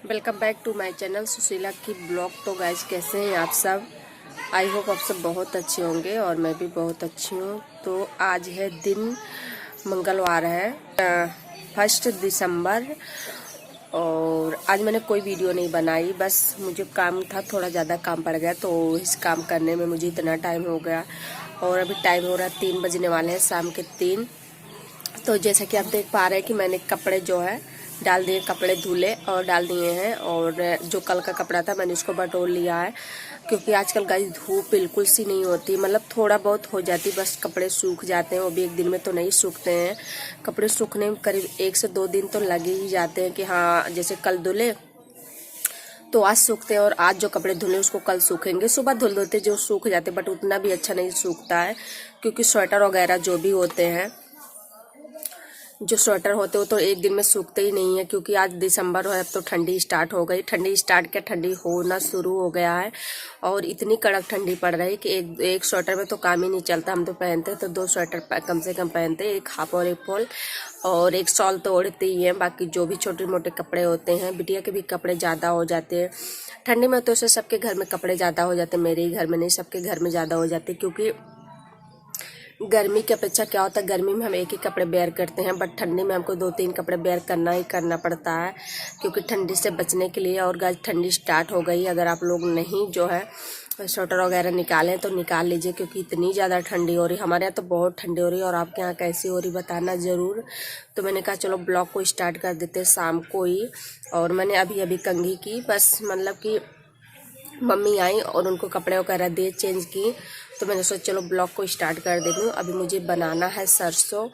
Welcome back to my channel Sushila की blog. तो guys कैसे हैं आप सब? आई होप आप सब बहुत अच्छे होंगे और मैं भी बहुत अच्छी हूँ। तो आज है दिन मंगलवार है 1 दिसंबर और आज मैंने कोई वीडियो नहीं बनाई। बस मुझे काम था, थोड़ा ज़्यादा काम पड़ गया तो इस काम करने में मुझे इतना टाइम हो गया और अभी टाइम हो रहा है 3 बजने वाले हैं, शाम के 3। तो जैसा कि आप देख पा रहे हैं कि मैंने कपड़े जो है डाल दिए, कपड़े धुले और डाल दिए हैं। और जो कल का कपड़ा था मैंने उसको बटोर लिया है, क्योंकि आजकल गाइस धूप बिल्कुल सी नहीं होती, मतलब थोड़ा बहुत हो जाती, बस कपड़े सूख जाते हैं। वो भी एक दिन में तो नहीं सूखते हैं, कपड़े सूखने में करीब 1 से 2 दिन तो लगे ही जाते हैं। कि हाँ, जैसे कल धुले तो आज सूखते हैं और आज जो कपड़े धुले उसको कल सूखेंगे। सुबह धुल देते जो सूख जाते, बट उतना भी अच्छा नहीं सूखता है, क्योंकि स्वेटर वगैरह जो भी होते हैं, जो स्वेटर होते हो तो एक दिन में सूखते ही नहीं है। क्योंकि आज दिसंबर है, अब तो ठंडी स्टार्ट हो गई, ठंडी स्टार्ट क्या ठंडी होना शुरू हो गया है। और इतनी कड़क ठंडी पड़ रही है कि एक स्वेटर में तो काम ही नहीं चलता। हम तो पहनते तो 2 स्वेटर कम से कम पहनते, एक हाफ और एक फुल, और एक शॉल तो ओढ़ते ही हैं। बाकी जो भी छोटे मोटे कपड़े होते हैं, बिटिया के भी कपड़े ज़्यादा हो जाते हैं ठंडी में। तो सबके घर में कपड़े ज़्यादा हो जाते हैं, मेरे ही घर में नहीं, सबके घर में ज़्यादा हो जाते, क्योंकि गर्मी की अपेक्षा क्या होता है, गर्मी में हम एक ही कपड़े बेयर करते हैं, बट ठंडी में हमको 2-3 कपड़े बेयर करना ही करना पड़ता है, क्योंकि ठंडी से बचने के लिए। और गाइस ठंडी स्टार्ट हो गई, अगर आप लोग नहीं जो है स्वेटर वगैरह निकालें तो निकाल लीजिए, क्योंकि इतनी ज़्यादा ठंडी हो रही। हमारे यहाँ तो बहुत ठंडी हो रही है, और आपके यहाँ कैसी हो रही बताना ज़रूर। तो मैंने कहा चलो ब्लॉग को स्टार्ट कर देते हैं शाम को ही। और मैंने अभी अभी कंघी की, बस मतलब कि मम्मी आई और उनको कपड़े वगैरह दिए, चेंज की, तो मैंने सोचा चलो ब्लॉग को स्टार्ट कर देती हूँ। अभी मुझे बनाना है सरसों,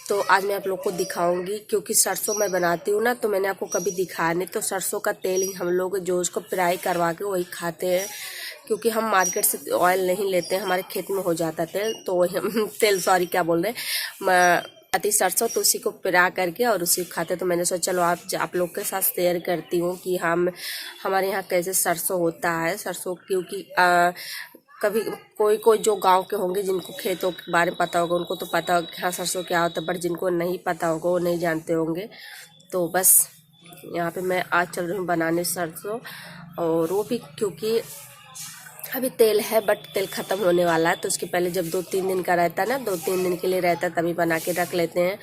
तो आज मैं आप लोग को दिखाऊंगी, क्योंकि सरसों मैं बनाती हूँ ना, तो मैंने आपको कभी दिखाया नहीं। तो सरसों का तेल ही हम लोग जो उसको फ्राई करवा के वही खाते हैं, क्योंकि हम मार्केट से ऑयल नहीं लेते हैं, हमारे खेत में हो जाता तेल, तो वही हम तेल, सॉरी क्या बोल रहे आती सरसों, तो उसी को पिरा करके और उसी को खाते। तो मैंने सोचा चलो आप लोग के साथ शेयर करती हूँ कि हमारे यहाँ कैसे सरसों होता है। सरसों क्योंकि कभी कोई जो गांव के होंगे जिनको खेतों के बारे में पता होगा, उनको तो पता होगा कि हाँ सरसों क्या होता है, बट जिनको नहीं पता होगा वो नहीं जानते होंगे। तो बस यहाँ पे मैं आज चल रही हूँ बनाने सरसों, और वो भी क्योंकि अभी तेल है, बट तेल ख़त्म होने वाला है। तो उसके पहले जब 2-3 दिन का रहता है ना, 2-3 दिन के लिए रहता है, तभी बना के रख लेते हैं।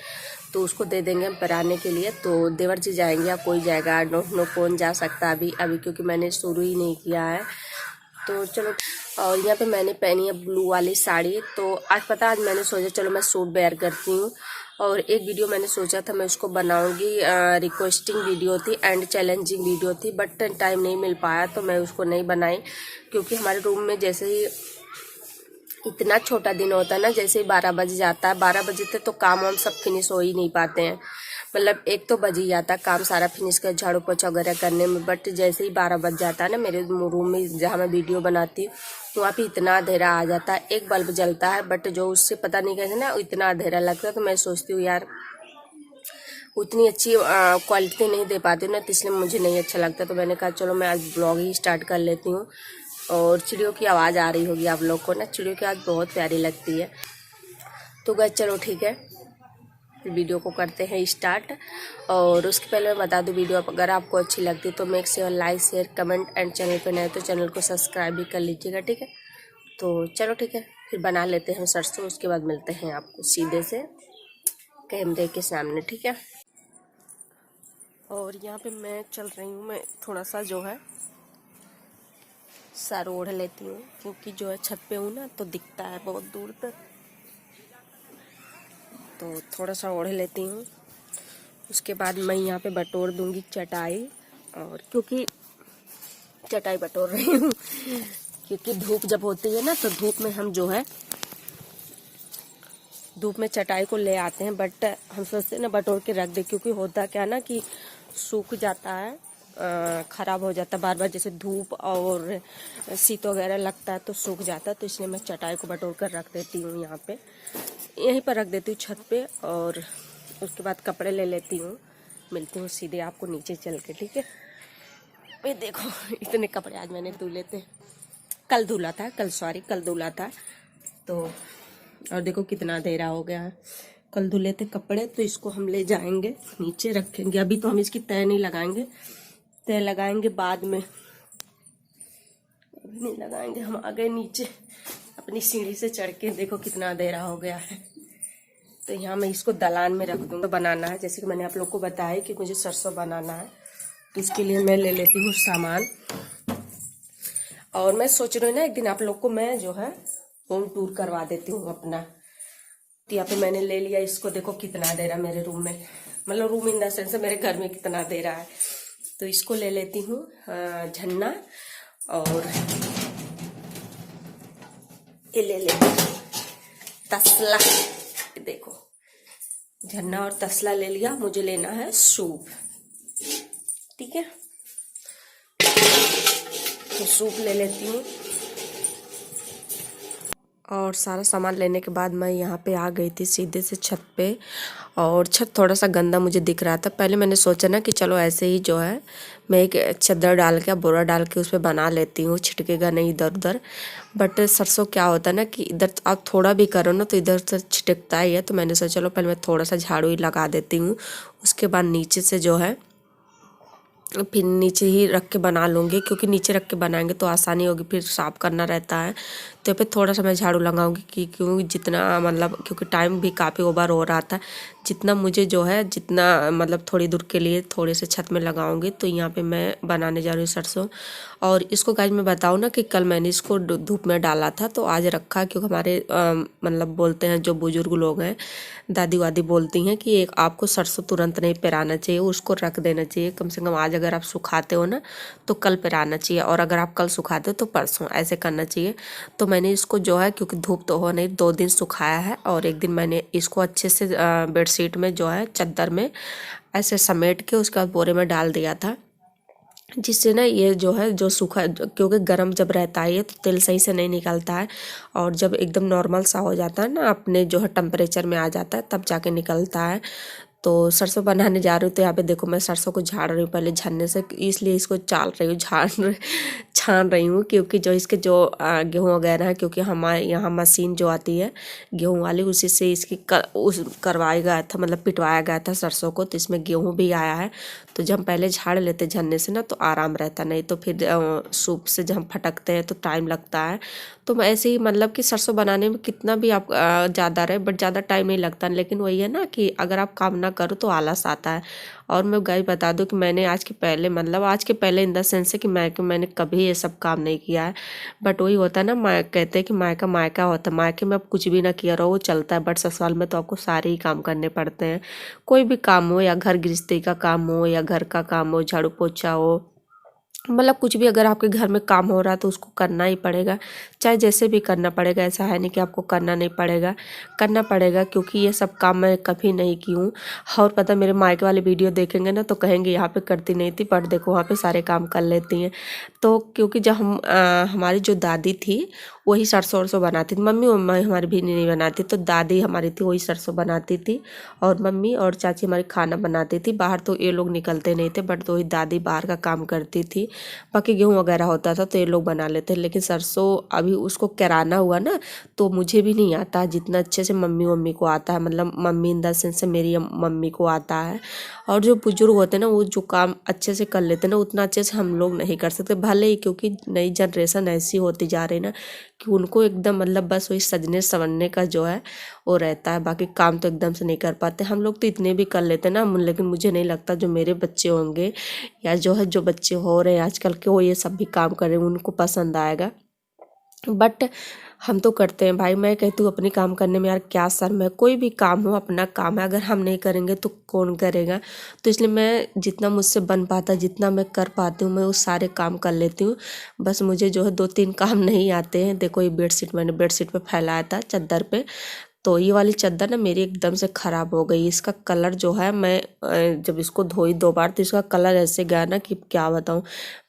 तो उसको दे देंगे हम पराने के लिए। तो देवर जी जाएंगे या कोई जाएगा, आई डोंट नो कौन जा सकता है अभी, क्योंकि मैंने शुरू ही नहीं किया है। तो चलो, और यहाँ पे मैंने पहनी है ब्लू वाली साड़ी। तो आज मैंने सोचा चलो मैं सूट वेयर करती हूँ, और एक वीडियो मैंने सोचा था मैं उसको बनाऊंगी, रिक्वेस्टिंग वीडियो थी एंड चैलेंजिंग वीडियो थी, बट टाइम नहीं मिल पाया तो मैं उसको नहीं बनाई। क्योंकि हमारे रूम में जैसे ही इतना छोटा दिन होता है ना, जैसे ही 12 बज जाता है, 12 बजे तक तो काम वाम सब फिनिश हो ही नहीं पाते हैं, मतलब 1 तो बज ही जाता है काम सारा फिनिश कर, झाड़ू पोछा वगैरह करने में। बट जैसे ही 12 बज जाता है ना, मेरे रूम में जहाँ मैं वीडियो बनाती हूँ वहाँ पे इतना अंधेरा आ जाता है, एक बल्ब जलता है, बट जो उससे पता नहीं कैसे ना इतना अंधेरा लगता है। तो मैं सोचती हूँ यार उतनी अच्छी क्वालिटी नहीं दे पाती हूँ ना, तो इसलिए मुझे नहीं अच्छा लगता। तो मैंने कहा चलो मैं आज ब्लॉग ही स्टार्ट कर लेती हूँ। और चिड़ियों की आवाज़ आ रही होगी आप लोग को ना, चिड़ियों की आवाज़ बहुत प्यारी लगती है। तो गाइस चलो ठीक है, वीडियो को करते हैं स्टार्ट। और उसके पहले मैं बता दूं, वीडियो अगर आपको अच्छी लगती है तो make sure like share comment, and channel पे नए तो चैनल को सब्सक्राइब भी कर लीजिएगा, ठीक है। तो चलो ठीक है, फिर बना लेते हैं सरसों, उसके बाद मिलते हैं आपको सीधे से कैमरे के सामने, ठीक है। और यहाँ पे मैं चल रही हूँ, मैं थोड़ा सा जो है सर ओढ़ लेती हूँ, क्योंकि जो है छत पे हूँ ना तो दिखता है बहुत दूर तक, तो थोड़ा सा ओढ़ लेती हूँ। उसके बाद मैं यहाँ पे बटोर दूंगी चटाई, और क्योंकि चटाई बटोर रही हूँ क्योंकि धूप जब होती है ना, तो धूप में हम जो है धूप में चटाई को ले आते हैं, बट हम सोचते हैं ना बटोर के रख दे, क्योंकि होता क्या ना कि सूख जाता है, ख़राब हो जाता है बार बार, जैसे धूप और शीत वगैरह लगता है तो सूख जाता है। तो इसलिए मैं चटाई को बटोर कर रख देती हूँ, यहाँ पे यहीं पर रख देती हूँ छत पे। और उसके बाद कपड़े ले लेती हूँ, मिलती हूँ सीधे आपको नीचे चल के, ठीक है। ये देखो इतने कपड़े आज मैंने धुले थे, कल धुला था। तो और देखो कितना अंधेरा हो गया है, कल धुले थे कपड़े, तो इसको हम ले जाएंगे नीचे रखेंगे। अभी तो हम इसकी तह नहीं लगाएंगे, तेल लगाएंगे बाद में, अभी नहीं लगाएंगे। हम आ गए नीचे अपनी सीढ़ी से चढ़ के, देखो कितना अंधेरा हो गया है। तो यहाँ मैं इसको दलान में रख दूँगा। बनाना है, जैसे कि मैंने आप लोग को बताया कि मुझे सरसों बनाना है, तो इसके लिए मैं ले लेती हूँ सामान। और मैं सोच रही हूँ ना एक दिन आप लोग को मैं जो है होम टूर करवा देती हूँ अपना। तो यहाँ पे मैंने ले लिया इसको, देखो कितना अंधेरा मेरे रूम में, मतलब रूम इन द सेंस मेरे घर में कितना अंधेरा है। तो इसको ले लेती हूँ झन्ना, और ये ले लेती हूँ तसला। देखो झन्ना और तसला ले लिया। मुझे लेना है सूप, ठीक है, तो सूप ले लेती हूँ। और सारा सामान लेने के बाद मैं यहाँ पे आ गई थी सीधे से छत पे। और छत थोड़ा सा गंदा मुझे दिख रहा था। पहले मैंने सोचा ना कि चलो ऐसे ही जो है मैं एक चादर डाल के, बोरा डाल के उस पर बना लेती हूँ, छिटकेगा नहीं इधर उधर। बट सरसों क्या होता है ना कि इधर आप थोड़ा भी करो ना तो इधर से छिटकता ही है। तो मैंने सोचा चलो पहले मैं थोड़ा सा झाड़ू ही लगा देती हूँ, उसके बाद नीचे से जो है फिर नीचे ही रख के बना लूँगी, क्योंकि नीचे रख के बनाएंगे तो आसानी होगी, फिर साफ़ करना रहता है। तो फिर थोड़ा सा मैं झाड़ू लगाऊंगी कि क्योंकि जितना मतलब क्योंकि टाइम भी काफ़ी ओवर हो रहा था, जितना मुझे जो है जितना मतलब थोड़ी दूर के लिए थोड़े से छत में लगाऊंगी। तो यहाँ पे मैं बनाने जा रही हूँ सरसों। और इसको गाइस मैं बताऊँ ना कि कल मैंने इसको धूप में डाला था, तो आज रखा, क्योंकि हमारे मतलब बोलते हैं जो बुजुर्ग लोग हैं, दादी वादी बोलती हैं कि एक आपको सरसों तुरंत नहीं पेराना चाहिए, उसको रख देना चाहिए कम से कम। आज अगर आप सुखाते हो ना तो कल पेराना चाहिए, और अगर आप कल सुखाते हो तो परसों, ऐसे करना चाहिए। तो मैंने इसको जो है, क्योंकि धूप तो हो नहीं, 2 दिन सुखाया है। और एक दिन मैंने इसको अच्छे से बेडशीट में जो है चादर में ऐसे समेट के उसके बाद बोरे में डाल दिया था, जिससे ना ये जो है जो सूखा, क्योंकि गर्म जब रहता है ये तो तेल सही से नहीं निकलता है। और जब एकदम नॉर्मल सा हो जाता है ना, अपने जो है टेम्परेचर में आ जाता है, तब जाके निकलता है। तो सरसों बनाने जा रही हूँ। तो यहाँ पे देखो मैं सरसों को झाड़ रही हूँ पहले झन्ने से, इसलिए इसको चाल रही हूँ, छान रही हूँ, क्योंकि जो इसके जो गेहूँ वगैरह है, क्योंकि हमारे यहाँ मशीन जो आती है गेहूँ वाली, उसी से इसकी करवाया गया था, मतलब पिटवाया गया था सरसों को। तो इसमें गेहूँ भी आया है। तो जब हम पहले झाड़ लेते झन्ने से ना तो आराम रहता, नहीं तो फिर सूप से जब हम फटकते हैं तो टाइम लगता है। तो मैं ऐसे ही मतलब कि सरसों बनाने में कितना भी आप ज़्यादा रहे बट ज़्यादा टाइम नहीं लगता, लेकिन वही है ना कि अगर आप काम ना करो तो आलस आता है। और मैं गाइस बता दूं कि मैंने आज के पहले इन द सेंस है कि मैंने कभी ये सब काम नहीं किया है। बट वही होता है ना, कहते हैं कि मायका मायका होता है, मायके में आप कुछ भी ना किया रहो वो चलता है, बट ससुराल में तो आपको सारे ही काम करने पड़ते हैं। कोई भी काम हो, या घर गृहस्थी का काम हो, या घर का काम हो, झाड़ू पोछा हो, मतलब कुछ भी अगर आपके घर में काम हो रहा है तो उसको करना ही पड़ेगा, चाहे जैसे भी करना पड़ेगा। ऐसा है नहीं कि आपको करना नहीं पड़ेगा, करना पड़ेगा, क्योंकि ये सब काम मैं कभी नहीं की हूँ। और पता मेरे मायके वाले वीडियो देखेंगे ना तो कहेंगे यहाँ पे करती नहीं थी, बट देखो वहाँ पे सारे काम कर लेती हैं। तो क्योंकि जब हमारी जो दादी थी वही सरसों वरसों बनाती थी, मम्मी हमारी भी नहीं बनाती, तो दादी हमारी थी वही सरसों बनाती थी। और मम्मी और चाची हमारी खाना बनाती थी। बाहर तो ये लोग निकलते नहीं थे, बट तो वही दादी बाहर का काम करती थी। बाकी गेहूँ वगैरह होता था तो ये लोग बना लेते, लेकिन सरसों अभी उसको कराना हुआ ना तो मुझे भी नहीं आता जितना अच्छे से मम्मी को आता है, मतलब मम्मी इन द सेंस से मेरी मम्मी को आता है। और जो बुजुर्ग होते हैं ना वो जो काम अच्छे से कर लेते हैं ना, उतना अच्छे से हम लोग नहीं कर सकते, भले ही क्योंकि नई जनरेशन ऐसी होती जा रही है ना कि उनको एकदम मतलब बस वही सजने संवरने का जो है वो रहता है, बाकी काम तो एकदम से नहीं कर पाते। हम लोग तो इतने भी कर लेते हैं ना, लेकिन मुझे नहीं लगता जो मेरे बच्चे होंगे या जो है जो बच्चे हो रहे हैं आजकल के वो ये सब भी काम करेंगे, उनको पसंद आएगा। बट हम तो करते हैं भाई। मैं कहती हूँ अपनी काम करने में यार क्या शर्म है, कोई भी काम हो अपना काम है, अगर हम नहीं करेंगे तो कौन करेगा। तो इसलिए मैं जितना मुझसे बन पाता, जितना मैं कर पाती हूँ, मैं उस सारे काम कर लेती हूँ। बस मुझे जो है 2-3 काम नहीं आते हैं। देखो ये बेडशीट मैंने बेडशीट पे फैलाया था चादर पे, तो ये वाली चादर ना मेरी एकदम से ख़राब हो गई। इसका कलर जो है मैं जब इसको धोई 2 बार तो इसका कलर ऐसे गया ना कि क्या बताऊँ।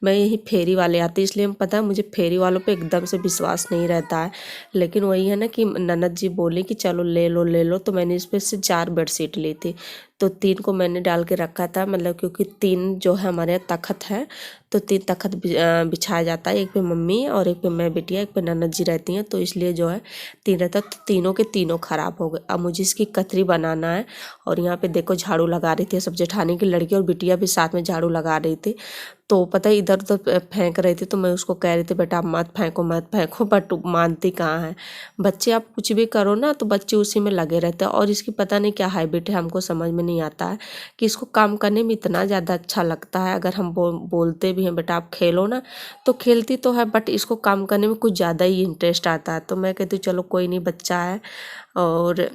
मैं यही फेरी वाले आते इसलिए पता है मुझे फेरी वालों पे एकदम से विश्वास नहीं रहता है, लेकिन वही है ना कि ननद जी बोली कि चलो ले लो, तो मैंने इस पर से 4 बेडशीट ली थी। तो 3 को मैंने डाल के रखा था, मतलब क्योंकि 3 जो है हमारे यहाँ तखत है, तो 3 तखत बिछाया जाता है, एक पे मम्मी और एक पे मैं बिटिया, एक पे ननद जी रहती हैं, तो इसलिए जो है 3 रहता। तो तीनों के तीनों ख़राब हो गए। अब मुझे इसकी कतरी बनाना है। और यहाँ पे देखो झाड़ू लगा रही थी, सब जेठानी की लड़की और बिटिया भी साथ में झाड़ू लगा रही थी। तो पता है इधर उधर फेंक रही थी, तो मैं उसको कह रही थी बेटा आप मत फेंको, बट मानती कहाँ है। बच्चे आप कुछ भी करो ना तो बच्चे उसी में लगे रहते हैं, और इसकी पता नहीं क्या हैबिट है, हमको समझ में नहीं आता है कि इसको काम करने में इतना ज़्यादा अच्छा लगता है। अगर हम बोलते भी हैं बेटा आप खेलो ना, तो खेलती तो है, बट इसको काम करने में कुछ ज़्यादा ही इंटरेस्ट आता है। तो मैं कहती हूँ चलो कोई नहीं, बच्चा है और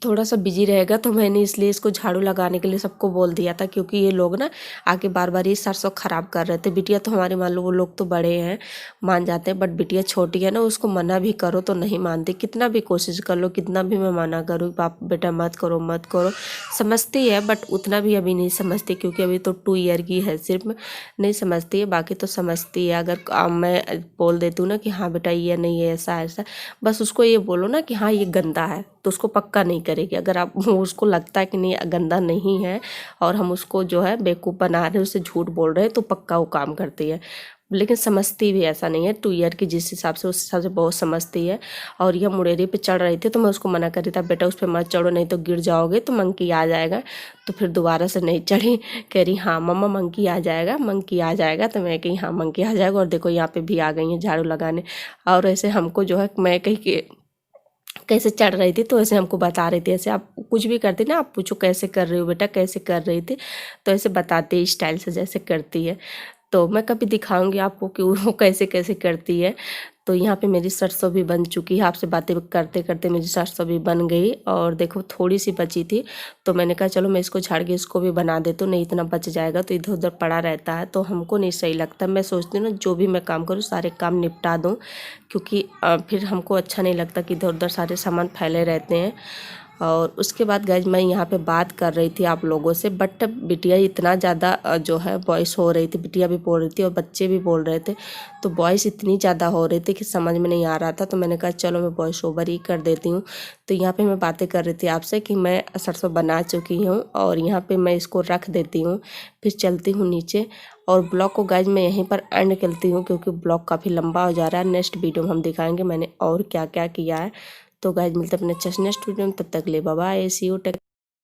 थोड़ा सा बिजी रहेगा, तो मैंने इसलिए इसको झाड़ू लगाने के लिए सबको बोल दिया था, क्योंकि ये लोग ना आके बार बार ये सरसों ख़राब कर रहे थे। बिटिया तो हमारे मान लो वो लोग तो बड़े हैं, मान जाते हैं, बट बिटिया छोटी है ना, उसको मना भी करो तो नहीं मानती, कितना भी कोशिश कर लो, कितना भी मैं मना करूँ बाप बेटा मत करो मत करो, समझती है बट उतना भी अभी नहीं समझती, क्योंकि अभी तो 2 ईयर की है सिर्फ, नहीं समझती है, बाकी तो समझती है। अगर मैं बोल देती हूँ ना कि हाँ बेटा ये नहीं है ऐसा ऐसा, बस उसको ये बोलो ना कि हाँ ये गंदा है, तो उसको पक्का नहीं करेगी। अगर आप उसको लगता है कि नहीं गंदा नहीं है और हम उसको जो है बेवकूफ़ बना रहे हैं, उससे झूठ बोल रहे हैं, तो पक्का वो काम करती है। लेकिन समझती भी ऐसा नहीं है, 2 ईयर की जिस हिसाब से उस हिसाब से बहुत समझती है। और यह मुड़ेरी पे चढ़ रही थी, तो मैं उसको मना कर रही था बेटा उस पर मत चढ़ो, नहीं तो गिर जाओगे तो मंकी आ जाएगा। तो फिर दोबारा से नहीं चढ़ी, कह रही हाँ मम्मा मंकी आ जाएगा, मंकी आ जाएगा। तो मैं कही हाँ मंकी आ जाएगा, और देखो यहाँ पे भी आ गई हैं झाड़ू लगाने। और ऐसे हमको जो है, मैं कही कि कैसे चढ़ रही थी तो ऐसे हमको बता रही थी, ऐसे आप कुछ भी करती ना, आप पूछो कैसे कर रही हो बेटा कैसे कर रही थी, तो ऐसे बताते स्टाइल से जैसे करती है। तो मैं कभी दिखाऊंगी आपको कि वो कैसे कैसे करती है। तो यहाँ पे मेरी सरसों भी बन चुकी है, आपसे बातें करते करते मेरी सरसों भी बन गई, और देखो थोड़ी सी बची थी, तो मैंने कहा चलो मैं इसको झाड़ के इसको भी बना देती हूँ, नहीं इतना बच जाएगा तो इधर उधर पड़ा रहता है तो हमको नहीं सही लगता। मैं सोचती हूँ ना जो भी मैं काम करूँ सारे काम निपटा दूँ, क्योंकि फिर हमको अच्छा नहीं लगता कि इधर उधर सारे सामान फैले रहते हैं। और उसके बाद गाइज मैं यहाँ पे बात कर रही थी आप लोगों से, बट बिटिया इतना ज़्यादा जो है वॉइस हो रही थी, बिटिया भी बोल रही थी और बच्चे भी बोल रहे थे, तो वॉइस इतनी ज़्यादा हो रही थी कि समझ में नहीं आ रहा था। तो मैंने कहा चलो मैं वॉइस ओवर ही कर देती हूँ। तो यहाँ पे मैं बातें कर रही थी आपसे कि मैं सरसों बना चुकी हूँ, और यहाँ पे मैं इसको रख देती हूँ, फिर चलती हूँ नीचे। और ब्लॉग को गाइज मैं यहीं पर एंड करती हूँ, क्योंकि ब्लॉग काफ़ी लंबा हो जा रहा है। नेक्स्ट वीडियो में हम दिखाएंगे मैंने और क्या क्या किया है। तो गाइज मिलते हैं अपने नेक्स्ट वीडियो में, तब तक ले bye bye, see you take.